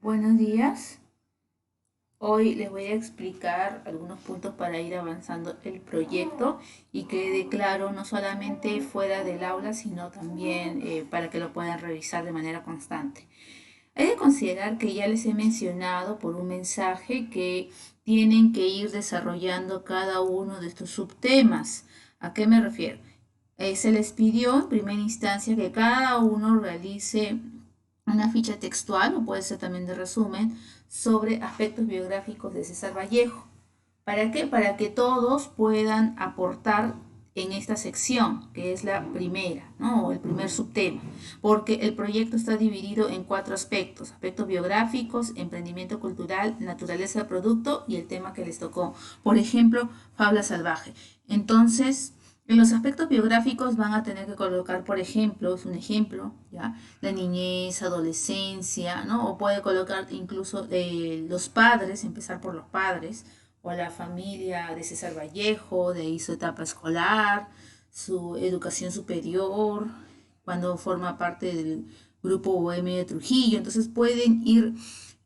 Buenos días. Hoy les voy a explicar algunos puntos para ir avanzando el proyecto y que quede claro no solamente fuera del aula, sino también para que lo puedan revisar de manera constante. Hay que considerar que ya les he mencionado por un mensaje que tienen que ir desarrollando cada uno de estos subtemas. ¿A qué me refiero? Se les pidió en primera instancia que cada uno realice una ficha textual, o puede ser también de resumen, sobre aspectos biográficos de César Vallejo. ¿Para qué? Para que todos puedan aportar en esta sección, que es la primera, ¿no? O el primer subtema, porque el proyecto está dividido en cuatro aspectos: aspectos biográficos, emprendimiento cultural, naturaleza del producto y el tema que les tocó. Por ejemplo, Fabla Salvaje. Entonces, en los aspectos biográficos van a tener que colocar, por ejemplo, es un ejemplo, ¿ya? La niñez, adolescencia, ¿no? O puede colocar incluso los padres, empezar por los padres, o la familia de César Vallejo, de ahí su etapa escolar, su educación superior, cuando forma parte del grupo Bohemio de Trujillo. Entonces pueden ir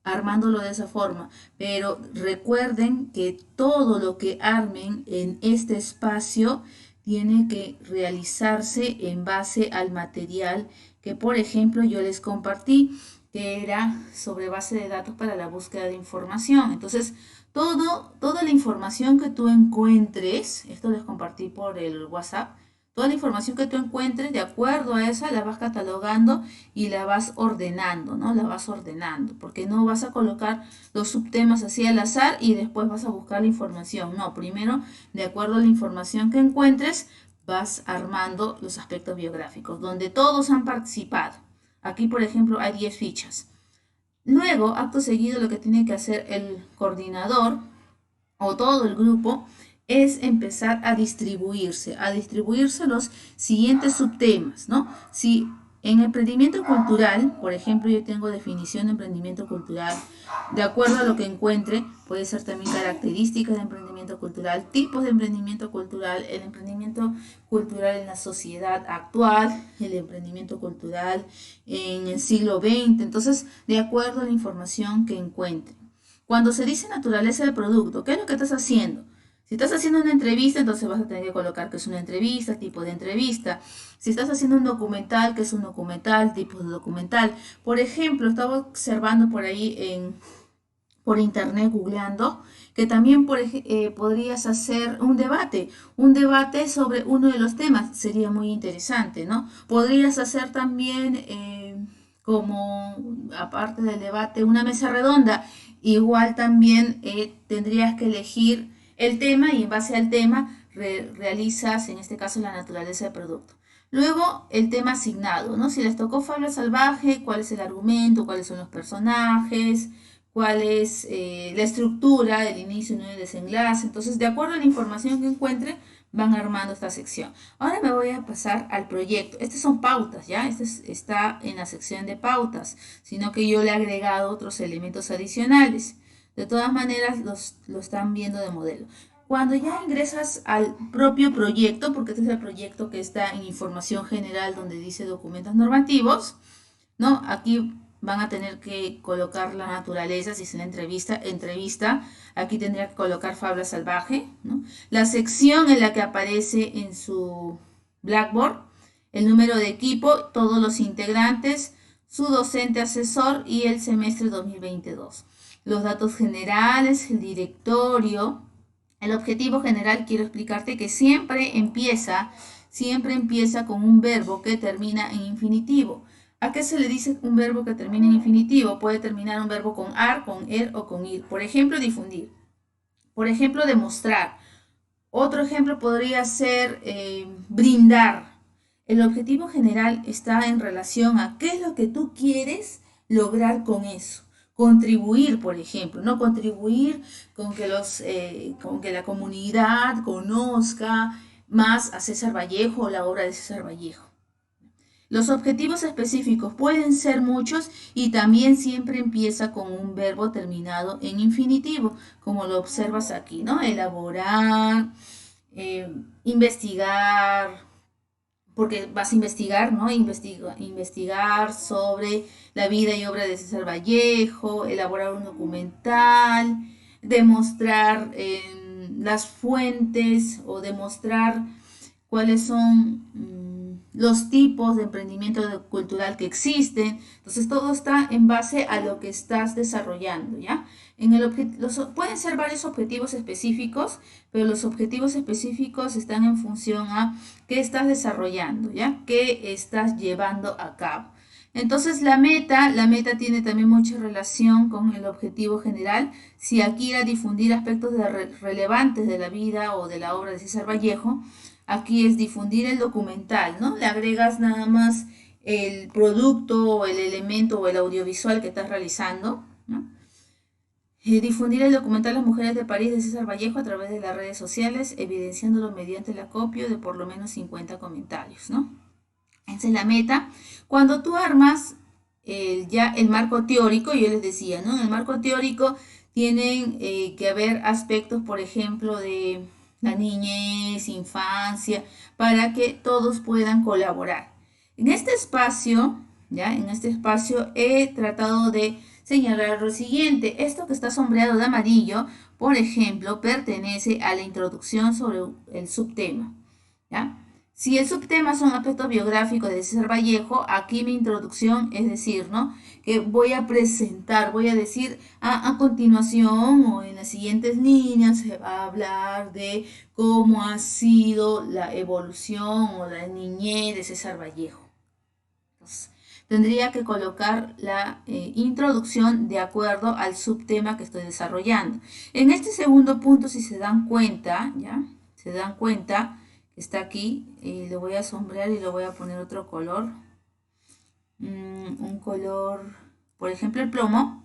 armándolo de esa forma, pero recuerden que todo lo que armen en este espacio tiene que realizarse en base al material que, por ejemplo, yo les compartí, que era sobre base de datos para la búsqueda de información. Entonces, toda la información que tú encuentres, esto les compartí por el WhatsApp, toda la información que tú encuentres, de acuerdo a esa, la vas catalogando y la vas ordenando, ¿no? La vas ordenando, porque no vas a colocar los subtemas así al azar y después vas a buscar la información. No, primero, de acuerdo a la información que encuentres, vas armando los aspectos biográficos, donde todos han participado. Aquí, por ejemplo, hay 10 fichas. Luego, acto seguido, lo que tiene que hacer el coordinador o todo el grupo es empezar a distribuirse los siguientes subtemas, ¿no? Si en emprendimiento cultural, por ejemplo, yo tengo definición de emprendimiento cultural, de acuerdo a lo que encuentre, puede ser también características de emprendimiento cultural, tipos de emprendimiento cultural, el emprendimiento cultural en la sociedad actual, el emprendimiento cultural en el siglo XX, entonces, de acuerdo a la información que encuentre. Cuando se dice naturaleza del producto, ¿qué es lo que estás haciendo? Si estás haciendo una entrevista, entonces vas a tener que colocar que es una entrevista, tipo de entrevista. Si estás haciendo un documental, que es un documental, tipo de documental. Por ejemplo, estaba observando por ahí por internet, googleando, que también podrías hacer un debate sobre uno de los temas. Sería muy interesante, ¿no? Podrías hacer también, como aparte del debate, una mesa redonda. Igual también tendrías que elegir el tema y en base al tema realizas, en este caso, la naturaleza del producto. Luego, el tema asignado, ¿no? Si les tocó Fabla Salvaje, cuál es el argumento, cuáles son los personajes, cuál es la estructura, el inicio, y el desenlace. Entonces, de acuerdo a la información que encuentre, van armando esta sección. Ahora me voy a pasar al proyecto. Estas son pautas, ¿ya? Está en la sección de pautas, sino que yo le he agregado otros elementos adicionales. De todas maneras, lo están viendo de modelo. Cuando ya ingresas al propio proyecto, porque este es el proyecto que está en información general donde dice documentos normativos, ¿no? Aquí van a tener que colocar la naturaleza, si es una entrevista, aquí tendría que colocar Fabla Salvaje, ¿no? La sección en la que aparece en su Blackboard, el número de equipo, todos los integrantes, su docente asesor y el semestre 2022. Los datos generales, el directorio, el objetivo general. Quiero explicarte que siempre empieza con un verbo que termina en infinitivo. ¿A qué se le dice un verbo que termina en infinitivo? Puede terminar un verbo con ar, con er o con ir. Por ejemplo, difundir. Por ejemplo, demostrar. Otro ejemplo podría ser brindar. El objetivo general está en relación a qué es lo que tú quieres lograr con eso. Contribuir, por ejemplo, no contribuir con que la comunidad conozca más a César Vallejo o la obra de César Vallejo. Los objetivos específicos pueden ser muchos y también siempre empieza con un verbo terminado en infinitivo, como lo observas aquí, ¿no? Elaborar, investigar, porque vas a investigar, ¿no? Investigar sobre la vida y obra de César Vallejo, elaborar un documental, demostrar las fuentes o demostrar cuáles son los tipos de emprendimiento cultural que existen. Entonces todo está en base a lo que estás desarrollando, ¿ya? Pueden ser varios objetivos específicos, pero los objetivos específicos están en función a qué estás desarrollando, ¿ya? ¿Qué estás llevando a cabo? Entonces la meta tiene también mucha relación con el objetivo general. Si aquí era difundir aspectos relevantes de la vida o de la obra de César Vallejo, aquí es difundir el documental, ¿no? Le agregas nada más el producto o el elemento o el audiovisual que estás realizando, ¿no? Difundir el documental Las Mujeres de París de César Vallejo a través de las redes sociales, evidenciándolo mediante el acopio de por lo menos 50 comentarios, ¿no? Esa es la meta. Cuando tú armas ya el marco teórico, yo les decía, ¿no? En el marco teórico tienen que haber aspectos, por ejemplo, de la niñez, infancia, para que todos puedan colaborar. En este espacio, ¿ya? En este espacio he tratado de señalar lo siguiente. Esto que está sombreado de amarillo, por ejemplo, pertenece a la introducción sobre el subtema, ¿ya? Si el subtema son aspectos biográficos de César Vallejo, aquí mi introducción es decir, ¿no? Que voy a presentar, voy a decir a continuación o en las siguientes líneas se va a hablar de cómo ha sido la evolución o la niñez de César Vallejo. Entonces, tendría que colocar la introducción de acuerdo al subtema que estoy desarrollando. En este segundo punto, si se dan cuenta, ¿ya? Se dan cuenta, está aquí, lo voy a sombrear y lo voy a poner otro color, un color, por ejemplo el plomo,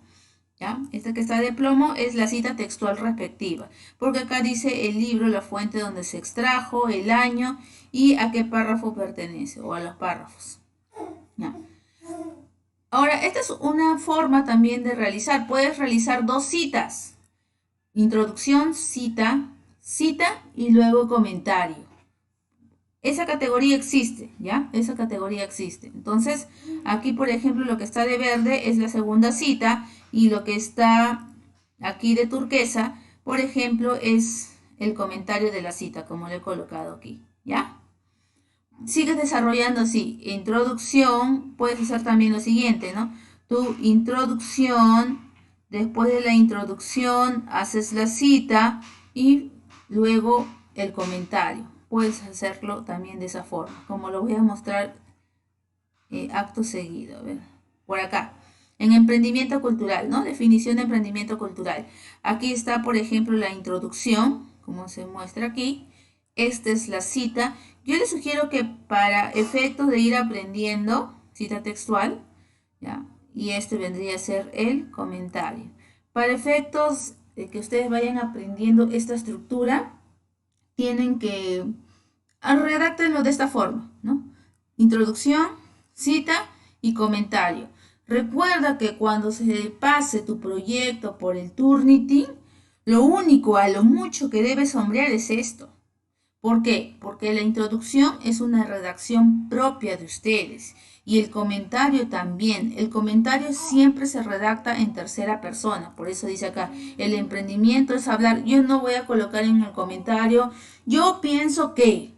¿ya? Esta que está de plomo es la cita textual respectiva, porque acá dice el libro, la fuente donde se extrajo, el año y a qué párrafo pertenece, o a los párrafos, ¿ya? Ahora, esta es una forma también de realizar, puedes realizar dos citas, introducción, cita, cita y luego comentario. Esa categoría existe, ¿ya? Esa categoría existe. Entonces, aquí, por ejemplo, lo que está de verde es la segunda cita y lo que está aquí de turquesa, por ejemplo, es el comentario de la cita, como lo he colocado aquí, ¿ya? Sigues desarrollando así. Introducción, puedes hacer también lo siguiente, ¿no? Tu introducción, después de la introducción, haces la cita y luego el comentario. Puedes hacerlo también de esa forma, como lo voy a mostrar acto seguido. A ver, por acá, en emprendimiento cultural, ¿no? Definición de emprendimiento cultural. Aquí está, por ejemplo, la introducción, como se muestra aquí. Esta es la cita. Yo les sugiero que para efectos de ir aprendiendo, cita textual, ¿ya? Y este vendría a ser el comentario. Para efectos de que ustedes vayan aprendiendo esta estructura, tienen que redáctenlo de esta forma, ¿no? Introducción, cita y comentario. Recuerda que cuando se pase tu proyecto por el Turnitin, lo único a lo mucho que debes sombrear es esto. ¿Por qué? Porque la introducción es una redacción propia de ustedes y el comentario también. El comentario siempre se redacta en tercera persona. Por eso dice acá, el emprendimiento es hablar. Yo no voy a colocar en el comentario, yo pienso que,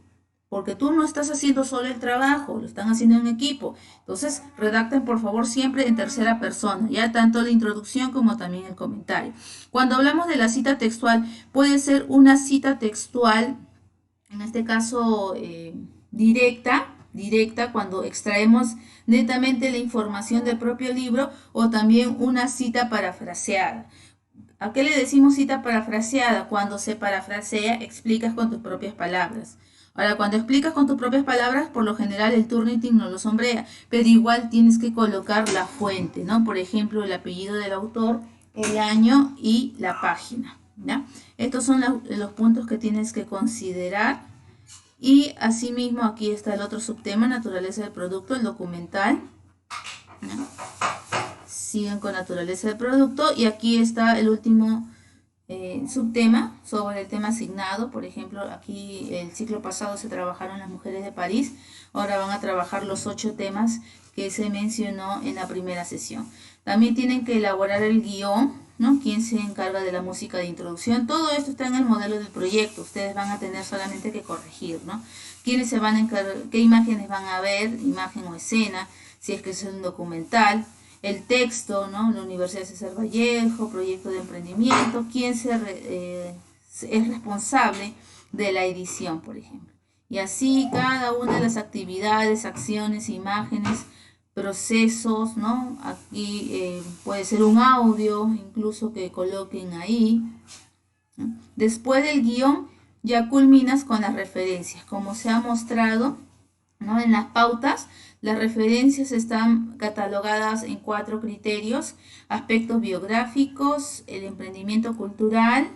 porque tú no estás haciendo solo el trabajo, lo están haciendo en equipo. Entonces, redacten por favor siempre en tercera persona, ya tanto la introducción como también el comentario. Cuando hablamos de la cita textual, puede ser una cita textual, en este caso directa, cuando extraemos netamente la información del propio libro, o también una cita parafraseada. ¿A qué le decimos cita parafraseada? Cuando se parafrasea, explicas con tus propias palabras. Ahora, cuando explicas con tus propias palabras, por lo general el Turnitin no lo sombrea, pero igual tienes que colocar la fuente, ¿no? Por ejemplo, el apellido del autor, el año y la página, ¿ya? Estos son los puntos que tienes que considerar. Y asimismo aquí está el otro subtema, naturaleza del producto, el documental, ¿no? Siguen con naturaleza del producto y aquí está el último subtema sobre el tema asignado. Por ejemplo, aquí el ciclo pasado se trabajaron las mujeres de París, ahora van a trabajar los 8 temas que se mencionó en la primera sesión. También tienen que elaborar el guión, ¿no? ¿Quién se encarga de la música de introducción? Todo esto está en el modelo del proyecto, ustedes van a tener solamente que corregir, ¿no? ¿Quiénes se van a encargar? ¿Qué imágenes van a ver? Imagen o escena, si es que es un documental. El texto, ¿no? La Universidad César Vallejo, proyecto de emprendimiento, quién es responsable de la edición, por ejemplo. Y así cada una de las actividades, acciones, imágenes, procesos, ¿no? Aquí puede ser un audio, incluso que coloquen ahí, ¿no? Después del guión ya culminas con las referencias, como se ha mostrado, ¿no? En las pautas, las referencias están catalogadas en 4 criterios: aspectos biográficos, el emprendimiento cultural,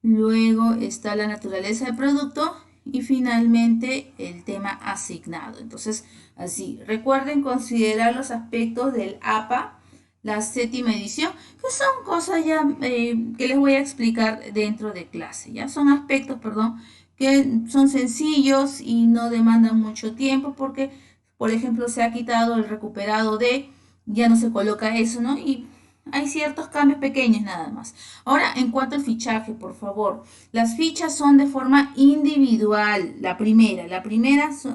luego está la naturaleza del producto y finalmente el tema asignado. Entonces, así, recuerden considerar los aspectos del APA, la 7ª edición, que son cosas ya que les voy a explicar dentro de clase, ya son aspectos, perdón, que son sencillos y no demandan mucho tiempo porque, por ejemplo, se ha quitado el recuperado de, ya no se coloca eso, ¿no? Y hay ciertos cambios pequeños nada más. Ahora, en cuanto al fichaje, por favor, las fichas son de forma individual. La primera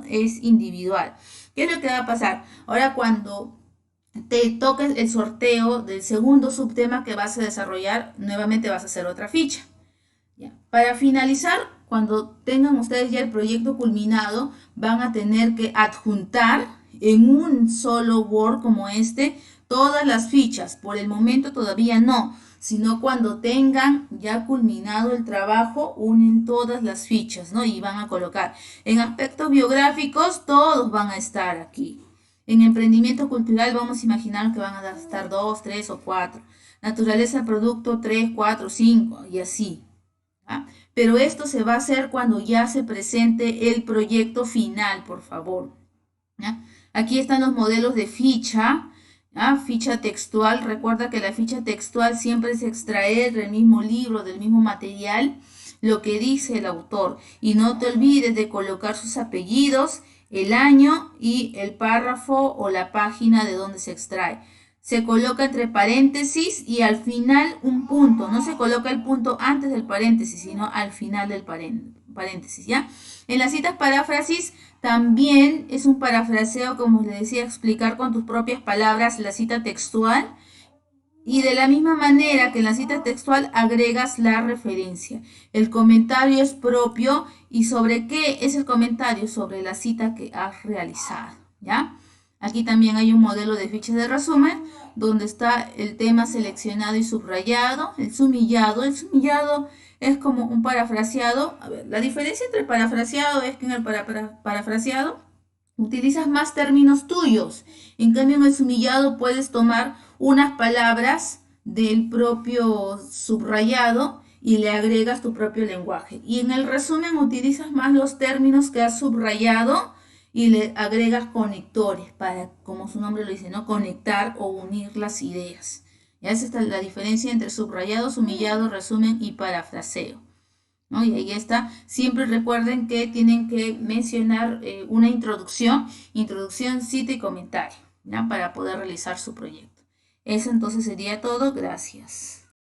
es individual. ¿Qué es lo que va a pasar? Ahora, cuando te toques el sorteo del segundo subtema que vas a desarrollar, nuevamente vas a hacer otra ficha. ¿Ya? Para finalizar, cuando tengan ustedes ya el proyecto culminado, van a tener que adjuntar en un solo Word como este todas las fichas. Por el momento todavía no, sino cuando tengan ya culminado el trabajo, unen todas las fichas, ¿no? Y van a colocar en aspectos biográficos, todos van a estar aquí. En emprendimiento cultural vamos a imaginar que van a estar 2, 3 o 4. Naturaleza producto 3, 4, 5 y así. ¿Ah? Pero esto se va a hacer cuando ya se presente el proyecto final, por favor. ¿Ya? Aquí están los modelos de ficha. ¿Ya? Ficha textual. Recuerda que la ficha textual siempre es extraer del mismo libro, del mismo material, lo que dice el autor. Y no te olvides de colocar sus apellidos, el año y el párrafo o la página de donde se extrae. Se coloca entre paréntesis y al final un punto. No se coloca el punto antes del paréntesis, sino al final del paréntesis, ¿ya? En las citas paráfrasis también es un parafraseo, como les decía, explicar con tus propias palabras la cita textual. Y de la misma manera que en la cita textual agregas la referencia. El comentario es propio. ¿Y sobre qué es el comentario? Sobre la cita que has realizado, ¿ya? Aquí también hay un modelo de ficha de resumen donde está el tema seleccionado y subrayado, el sumillado. El sumillado es como un parafraseado. A ver, la diferencia entre el parafraseado es que en el parafraseado utilizas más términos tuyos. En cambio, en el sumillado puedes tomar unas palabras del propio subrayado y le agregas tu propio lenguaje. Y en el resumen utilizas más los términos que has subrayado y le agregas conectores para, como su nombre lo dice, ¿no? Conectar o unir las ideas. Ya esa es la diferencia entre subrayado, sumillado, resumen y parafraseo, ¿no? Y ahí está. Siempre recuerden que tienen que mencionar una introducción, cita y comentario, ¿ya? Para poder realizar su proyecto. Eso entonces sería todo. Gracias.